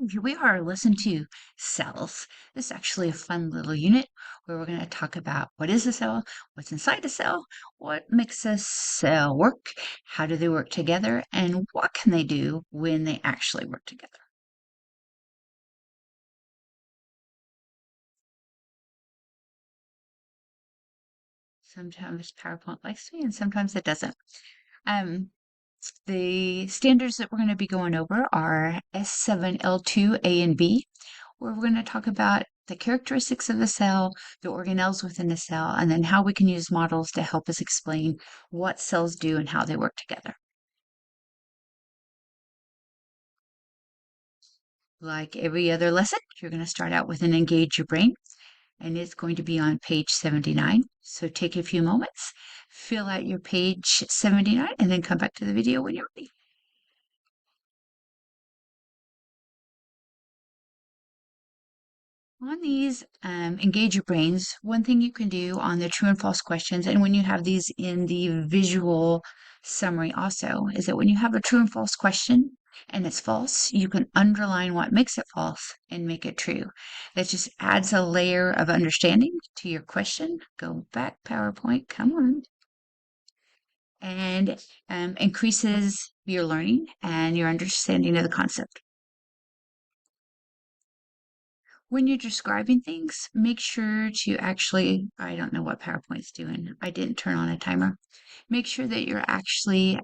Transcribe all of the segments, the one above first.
Here we are. Listen to cells. This is actually a fun little unit where we're going to talk about what is a cell, what's inside a cell, what makes a cell work, how do they work together, and what can they do when they actually work together. Sometimes PowerPoint likes me and sometimes it doesn't. Um, the standards that we're going to be going over are S7L2A and B, where we're going to talk about the characteristics of the cell, the organelles within the cell, and then how we can use models to help us explain what cells do and how they work together. Like every other lesson, you're going to start out with an Engage Your Brain, and it's going to be on page 79. So take a few moments, fill out your page 79, and then come back to the video when you're ready. On these Engage Your Brains, one thing you can do on the true and false questions, and when you have these in the visual summary also, is that when you have a true and false question and it's false, you can underline what makes it false and make it true. That just adds a layer of understanding to your question. Go back, PowerPoint, come on. And increases your learning and your understanding of the concept. When you're describing things, make sure to actually, I don't know what PowerPoint's doing. I didn't turn on a timer. Make sure that you're actually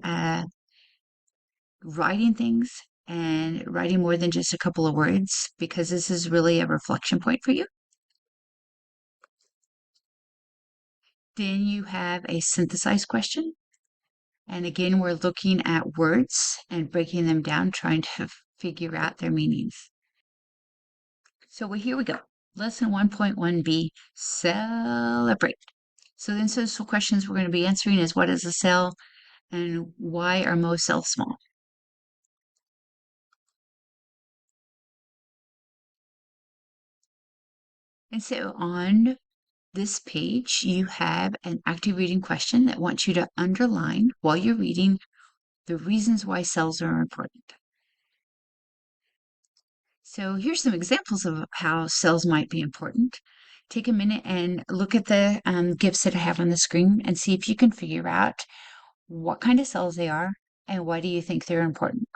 writing things and writing more than just a couple of words because this is really a reflection point for you. Then you have a synthesized question. And again, we're looking at words and breaking them down, trying to figure out their meanings. So here we go. Lesson 1.1b, Cell-ebrate. So the instantial questions we're going to be answering is what is a cell and why are most cells small? And so on this page, you have an active reading question that wants you to underline while you're reading the reasons why cells are important. So here's some examples of how cells might be important. Take a minute and look at the GIFs that I have on the screen and see if you can figure out what kind of cells they are and why do you think they're important.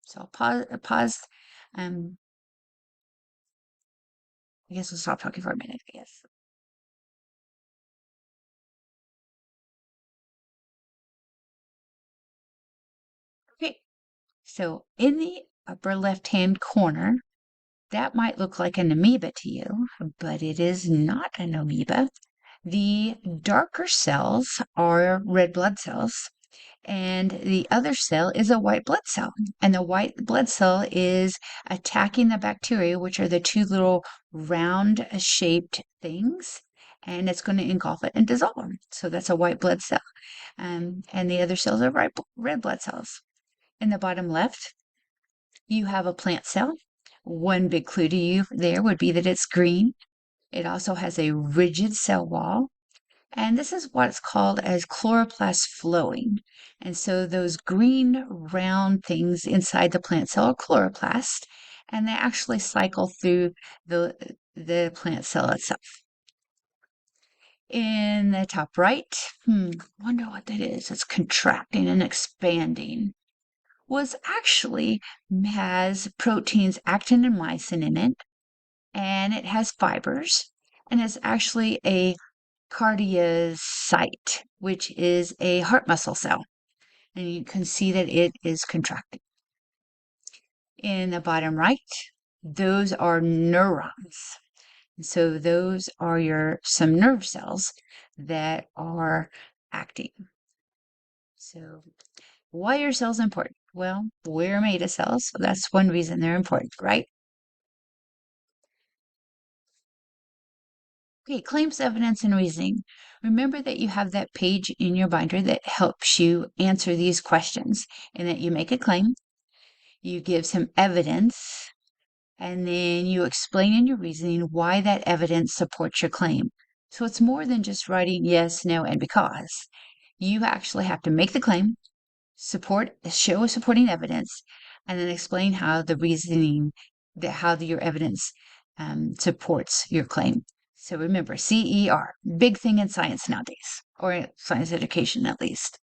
So I'll pause. I guess we'll stop talking for a minute, I guess. Okay, so in the upper left-hand corner, that might look like an amoeba to you, but it is not an amoeba. The darker cells are red blood cells, and the other cell is a white blood cell. And the white blood cell is attacking the bacteria, which are the two little round shaped things, and it's going to engulf it and dissolve them. So that's a white blood cell. And the other cells are red blood cells. In the bottom left, you have a plant cell. One big clue to you there would be that it's green. It also has a rigid cell wall. And this is what's called as chloroplast flowing. And so those green round things inside the plant cell are chloroplast, and they actually cycle through the plant cell itself. In the top right, wonder what that is. It's contracting and expanding. Was actually has proteins actin and myosin in it, and it has fibers, and it's actually a cardiocyte, which is a heart muscle cell. And you can see that it is contracting. In the bottom right, those are neurons. So those are some nerve cells that are acting. So why are cells important? Well, we're made of cells, so that's one reason they're important, right? Okay, claims, evidence, and reasoning. Remember that you have that page in your binder that helps you answer these questions, and that you make a claim, you give some evidence, and then you explain in your reasoning why that evidence supports your claim. So it's more than just writing yes, no, and because. You actually have to make the claim, show supporting evidence, and then explain how the reasoning how your evidence supports your claim. So remember, CER, big thing in science nowadays, or in science education at least.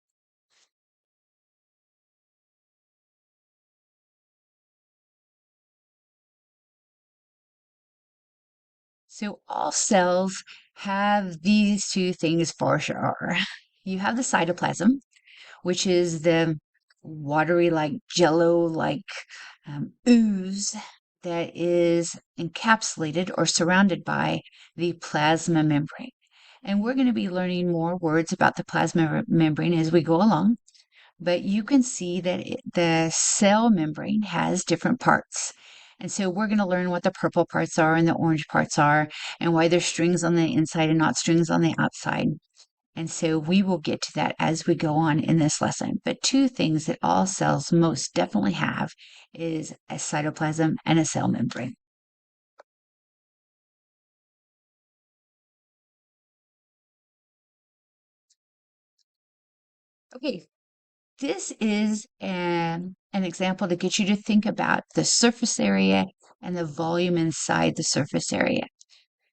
So all cells have these two things for sure. You have the cytoplasm, which is the watery, like jello like ooze that is encapsulated or surrounded by the plasma membrane. And we're going to be learning more words about the plasma membrane as we go along. But you can see that the cell membrane has different parts. And so we're going to learn what the purple parts are and the orange parts are, and why there's strings on the inside and not strings on the outside. And so we will get to that as we go on in this lesson. But two things that all cells most definitely have is a cytoplasm and a cell membrane. Okay, this is an example to get you to think about the surface area and the volume inside the surface area.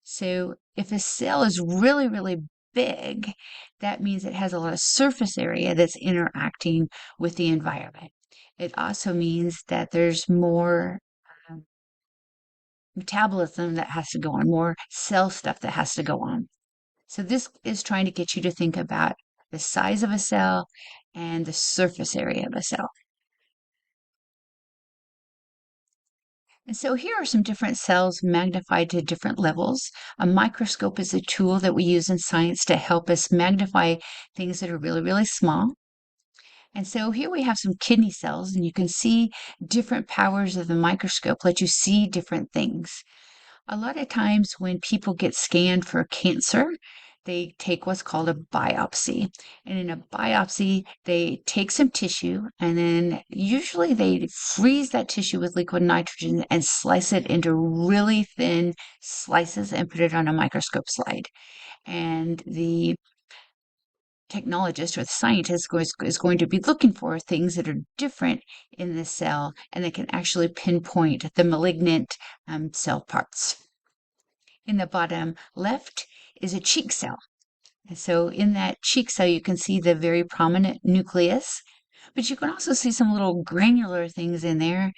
So if a cell is really, really big, that means it has a lot of surface area that's interacting with the environment. It also means that there's more um, metabolism that has to go on, more cell stuff that has to go on. So this is trying to get you to think about the size of a cell and the surface area of a cell. And so here are some different cells magnified to different levels. A microscope is a tool that we use in science to help us magnify things that are really, really small. And so here we have some kidney cells, and you can see different powers of the microscope let you see different things. A lot of times when people get scanned for cancer, they take what's called a biopsy. And in a biopsy, they take some tissue and then usually they freeze that tissue with liquid nitrogen and slice it into really thin slices and put it on a microscope slide. And the technologist or the scientist is going to be looking for things that are different in the cell and they can actually pinpoint the malignant cell parts. In the bottom left is a cheek cell. And so in that cheek cell, you can see the very prominent nucleus, but you can also see some little granular things in there.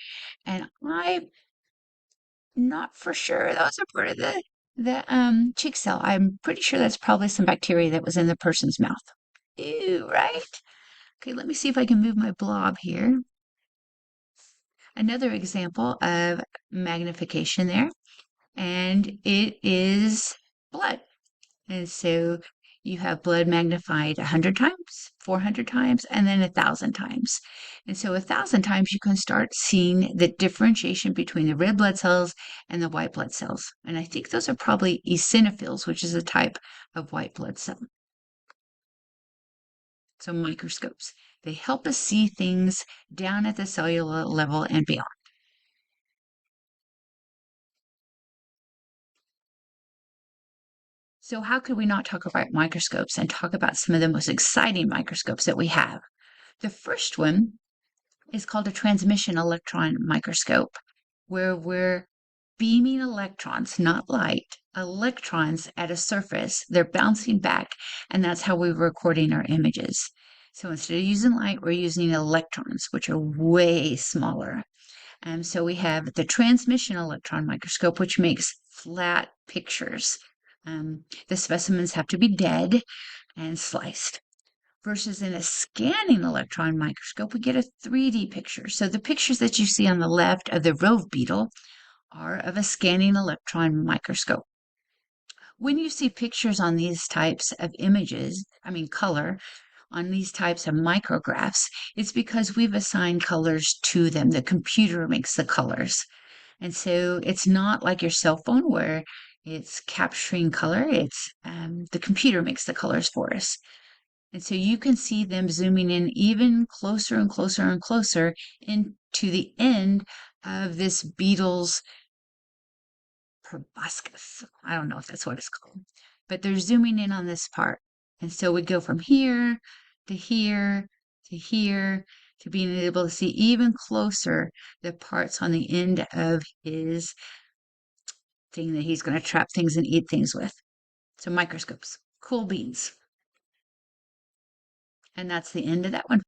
And I'm not for sure those are part of the cheek cell. I'm pretty sure that's probably some bacteria that was in the person's mouth. Ew, right? Okay, let me see if I can move my blob here. Another example of magnification there, and it is blood. And so you have blood magnified 100 times, 400 times, and then 1,000 times. And so 1,000 times you can start seeing the differentiation between the red blood cells and the white blood cells. And I think those are probably eosinophils, which is a type of white blood cell. So microscopes, they help us see things down at the cellular level and beyond. So how could we not talk about microscopes and talk about some of the most exciting microscopes that we have? The first one is called a transmission electron microscope, where we're beaming electrons, not light, electrons at a surface. They're bouncing back, and that's how we're recording our images. So instead of using light, we're using electrons, which are way smaller. And so we have the transmission electron microscope, which makes flat pictures. The specimens have to be dead and sliced. Versus in a scanning electron microscope, we get a 3D picture. So the pictures that you see on the left of the rove beetle are of a scanning electron microscope. When you see pictures on these types of images, color, on these types of micrographs, it's because we've assigned colors to them. The computer makes the colors. And so it's not like your cell phone where it's capturing color. It's the computer makes the colors for us. And so you can see them zooming in even closer and closer and closer into the end of this beetle's proboscis. I don't know if that's what it's called, but they're zooming in on this part. And so we go from here to here to here. to being able to see even closer the parts on the end of his thing that he's going to trap things and eat things with. So microscopes, cool beans. And that's the end of that one.